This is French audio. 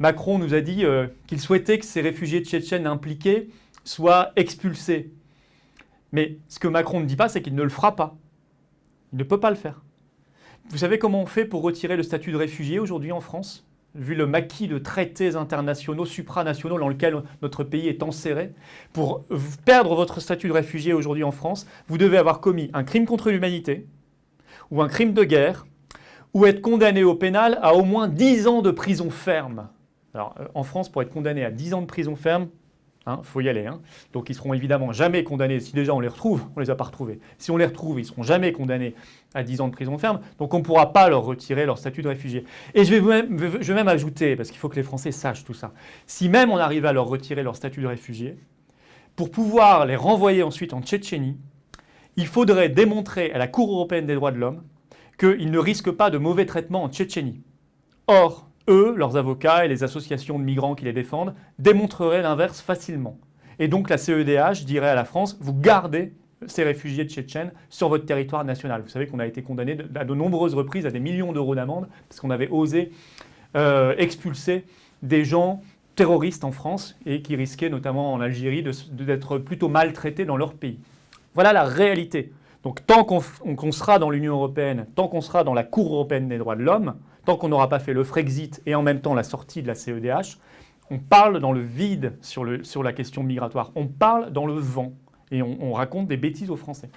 Macron nous a dit qu'il souhaitait que ces réfugiés tchétchènes impliqués soient expulsés. Mais ce que Macron ne dit pas, c'est qu'il ne le fera pas. Il ne peut pas le faire. Vous savez comment on fait pour retirer le statut de réfugié aujourd'hui en France ? Vu le maquis de traités internationaux, supranationaux dans lequel notre pays est enserré, pour perdre votre statut de réfugié aujourd'hui en France, vous devez avoir commis un crime contre l'humanité, ou un crime de guerre, ou être condamné au pénal à au moins 10 ans de prison ferme. Alors, en France, pour être condamné à 10 ans de prison ferme, faut y aller. Donc ils seront évidemment jamais condamnés. Si déjà on les retrouve, on ne les a pas retrouvés. Si on les retrouve, ils ne seront jamais condamnés à 10 ans de prison ferme. Donc on ne pourra pas leur retirer leur statut de réfugié. Et je vais même ajouter, parce qu'il faut que les Français sachent tout ça, si même on arrive à leur retirer leur statut de réfugié, pour pouvoir les renvoyer ensuite en Tchétchénie, il faudrait démontrer à la Cour européenne des droits de l'homme qu'ils ne risquent pas de mauvais traitements en Tchétchénie. Or, eux, leurs avocats et les associations de migrants qui les défendent, démontreraient l'inverse facilement. Et donc la CEDH dirait à la France, vous gardez ces réfugiés tchétchènes sur votre territoire national. Vous savez qu'on a été condamné à de nombreuses reprises à des millions d'euros d'amende parce qu'on avait osé expulser des gens terroristes en France et qui risquaient notamment en Algérie d'être plutôt maltraités dans leur pays. Voilà la réalité. Donc tant qu'on sera dans l'Union européenne, tant qu'on sera dans la Cour européenne des droits de l'homme, tant qu'on n'aura pas fait le Frexit et en même temps la sortie de la CEDH, on parle dans le vide sur la question migratoire. On parle dans le vent et on raconte des bêtises aux Français.